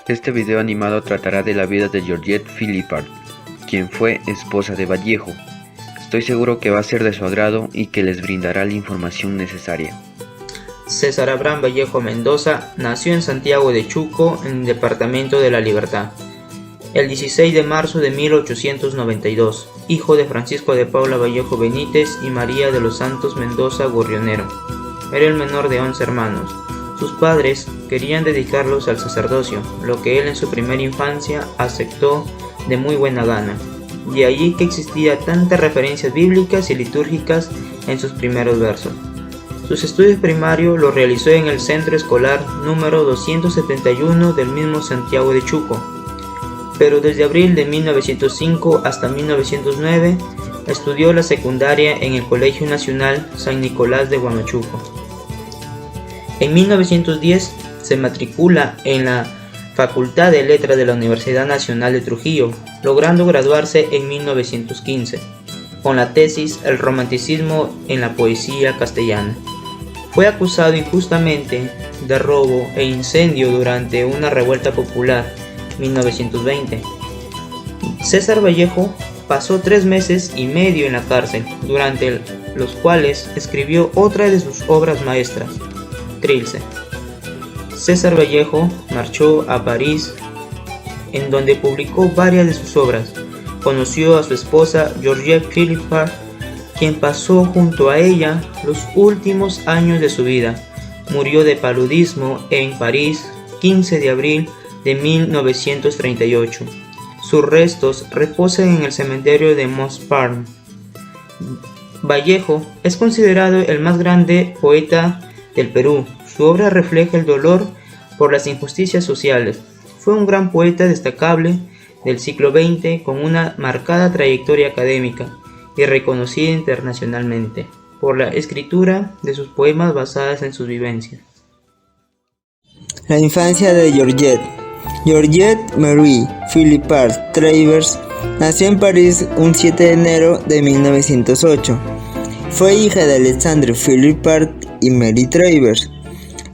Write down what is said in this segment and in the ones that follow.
Este video animado tratará de la vida de Georgette Philippard, quien fue esposa de Vallejo. Estoy seguro que va a ser de su agrado y que les brindará la información necesaria. César Abraham Vallejo Mendoza nació en Santiago de Chuco, en el departamento de La Libertad, el 16 de marzo de 1892, hijo de Francisco de Paula Vallejo Benítez y María de los Santos Mendoza Gorrionero. Era el menor de 11 hermanos. Sus padres querían dedicarlos al sacerdocio, lo que él en su primera infancia aceptó de muy buena gana. De allí que existía tantas referencias bíblicas y litúrgicas en sus primeros versos. Sus estudios primarios los realizó en el centro escolar número 271 del mismo Santiago de Chuco, pero desde abril de 1905 hasta 1909 estudió la secundaria en el Colegio Nacional San Nicolás de Huamachuco. En 1910 se matricula en la Facultad de Letras de la Universidad Nacional de Trujillo, logrando graduarse en 1915, con la tesis El romanticismo en la poesía castellana. Fue acusado injustamente de robo e incendio durante una revuelta popular, 1920. César Vallejo pasó 3 meses y medio en la cárcel, durante los cuales escribió otra de sus obras maestras, Trilce. César Vallejo marchó a París, en donde publicó varias de sus obras. Conoció a su esposa Georgette Philippard, quien pasó junto a ella los últimos años de su vida. Murió de paludismo en París, 15 de abril de 1938. Sus restos reposan en el cementerio de Montparnasse. Vallejo es considerado el más grande poeta del Perú. Su obra refleja el dolor por las injusticias sociales. Fue un gran poeta destacable del siglo XX con una marcada trayectoria académica y reconocida internacionalmente por la escritura de sus poemas basadas en sus vivencias. La infancia de Georgette. Georgette Marie Philippard Travers nació en París un 7 de enero de 1908. Fue hija de Alexandre Philippard y Mary Travers.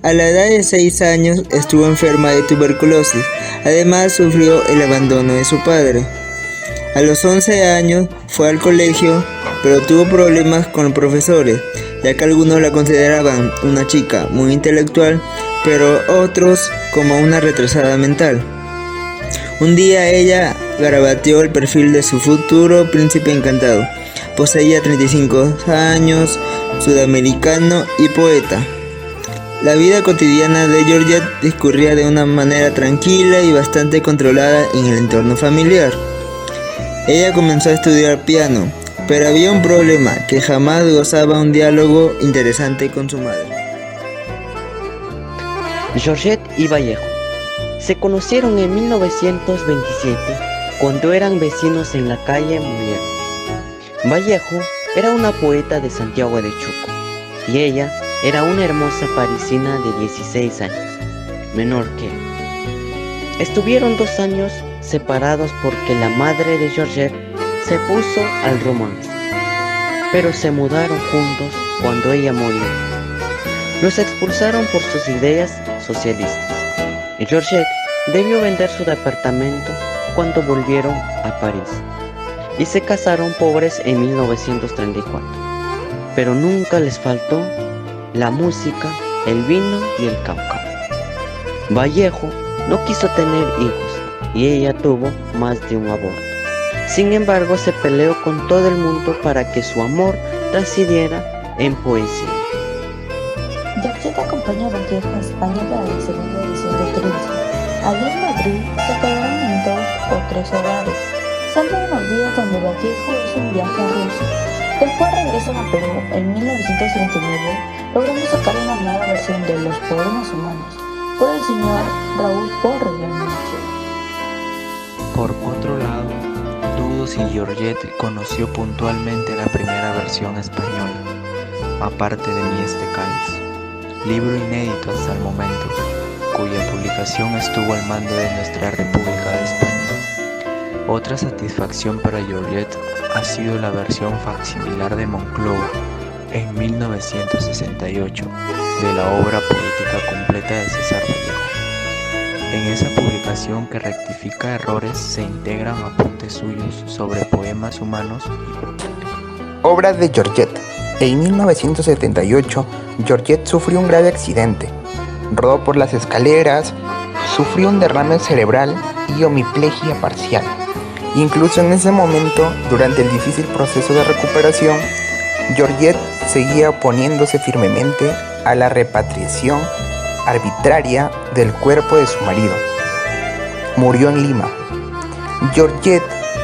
A la edad de 6 años estuvo enferma de tuberculosis. Además sufrió el abandono de su padre. A los 11 años fue al colegio, pero tuvo problemas con los profesores, ya que algunos la consideraban una chica muy intelectual, pero otros como una retrasada mental. Un día ella garabateó el perfil de su futuro príncipe encantado. Poseía 35 años, sudamericano y poeta. La vida cotidiana de Georgette discurría de una manera tranquila y bastante controlada en el entorno familiar. Ella comenzó a estudiar piano, pero había un problema, que jamás gozaba un diálogo interesante con su madre. Georgette y Vallejo se conocieron en 1927 cuando eran vecinos en la calle Molière. Vallejo era una poeta de Santiago de Chuco y ella era una hermosa parisina de 16 años, menor que él. Estuvieron 2 años separados porque la madre de Georgette se puso al romance, pero se mudaron juntos cuando ella murió. Los expulsaron por sus ideas socialistas y Georgette debió vender su departamento cuando volvieron a París y se casaron pobres en 1934, pero nunca les faltó la música, el vino y el caucao. Vallejo no quiso tener hijos y ella tuvo más de un aborto. Sin embargo, se peleó con todo el mundo para que su amor trascendiera en poesía. Georgette acompañó a Vallejo a España para la segunda edición de Trilce. Allí en Madrid se quedaron en 2 o 3 hogares, salvo unos días donde Vallejo hizo un viaje a Rusia. Después regresan a Perú en 1939, logrando sacar una nueva versión de Los Poemas Humanos por el señor Raúl Porres de Almanachí. Por otro lado, dudo si Georgette conoció puntualmente la primera versión española, aparte de Mi este cáliz, libro inédito hasta el momento, cuya publicación estuvo al mando de nuestra República de España. Otra satisfacción para Georgette ha sido la versión facsimilar de Monclova en 1968 de la obra poética completa de César Vallejo. En esa publicación que rectifica errores se integran apuntes suyos sobre poemas humanos y Obras de Georgette. En 1978, Georgette sufrió un grave accidente. Rodó por las escaleras, sufrió un derrame cerebral y hemiplegia parcial. Incluso en ese momento, durante el difícil proceso de recuperación, Georgette seguía oponiéndose firmemente a la repatriación arbitraria del cuerpo de su marido. Murió en Lima. Georgette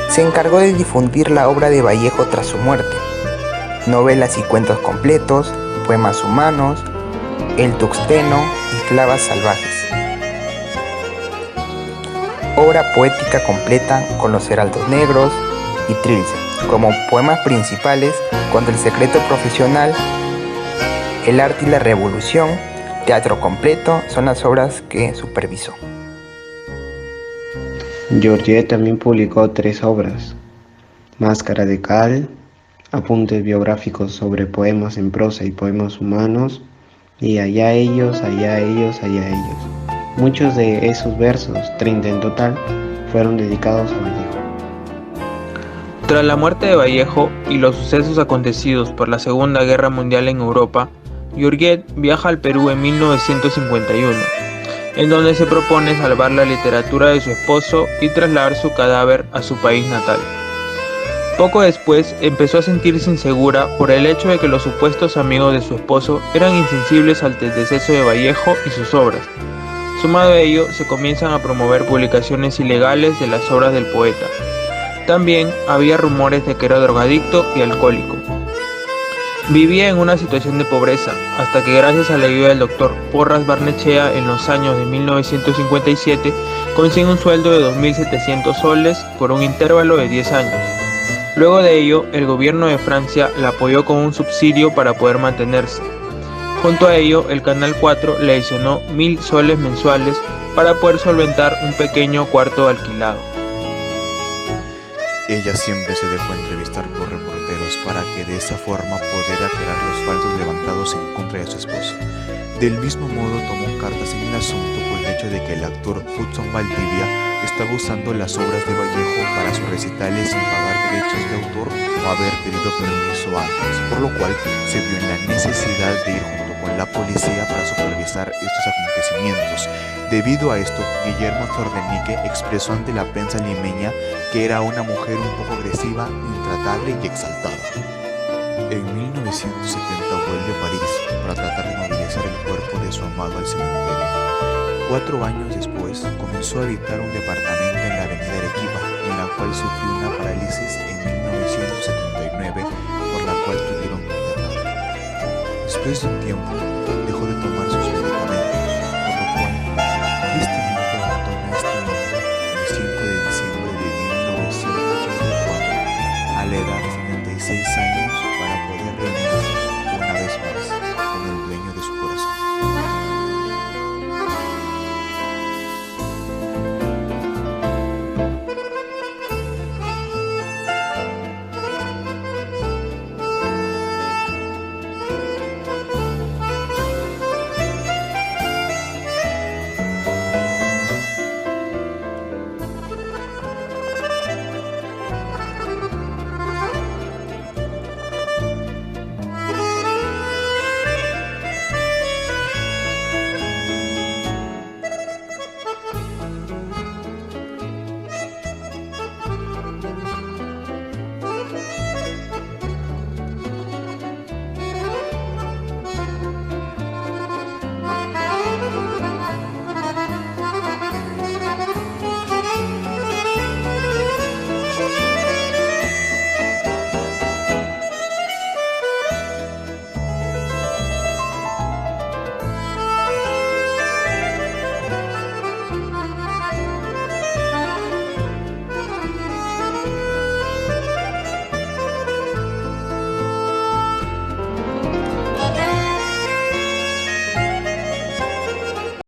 se encargó de difundir la obra de Vallejo tras su muerte. Novelas y cuentos completos, poemas humanos, El Tuxteno y Flavas Salvajes. Obra poética completa con Los Heraldos Negros y Trilce, como poemas principales Contra el secreto profesional, El arte y la revolución, Teatro completo son las obras que supervisó. Georgette también publicó 3 obras: Máscara de cal, apuntes biográficos sobre poemas en prosa y poemas humanos, y Allá ellos, allá ellos, allá ellos. Muchos de esos versos, 30 en total, fueron dedicados a Vallejo. Tras la muerte de Vallejo y los sucesos acontecidos por la Segunda Guerra Mundial en Europa, Georgette viaja al Perú en 1951, en donde se propone salvar la literatura de su esposo y trasladar su cadáver a su país natal. Poco después empezó a sentirse insegura por el hecho de que los supuestos amigos de su esposo eran insensibles al deceso de Vallejo y sus obras. Sumado a ello, se comienzan a promover publicaciones ilegales de las obras del poeta. También había rumores de que era drogadicto y alcohólico. Vivía en una situación de pobreza, hasta que gracias a la ayuda del doctor Porras Barnechea en los años de 1957, consigue un sueldo de 2.700 soles por un intervalo de 10 años. Luego de ello, el gobierno de Francia la apoyó con un subsidio para poder mantenerse. Junto a ello, el Canal 4 le adicionó 1.000 soles mensuales para poder solventar un pequeño cuarto alquilado. Ella siempre se dejó entrevistar por reporteros para que de esa forma poder aclarar los falsos levantados en contra de su esposo. Del mismo modo tomó cartas en el asunto por el hecho de que el actor Hudson Valdivia estaba usando las obras de Vallejo para sus recitales sin pagar derechos de autor o haber pedido permiso antes, por lo cual se vio en la necesidad de ir junto con la policía para supervisar estos acontecimientos. Debido a esto, Guillermo Zordenique expresó ante la prensa limeña que era una mujer un poco agresiva, intratable y exaltada. En 1970 vuelve a París para tratar de movilizar el cuerpo de su amado al cementerio. 4 años después, comenzó a habitar un departamento en la avenida Arequipa, en la cual sufrió una parálisis en 1979, por la cual tuvieron que internar. Después de un tiempo, dejó de tomar sus medicinas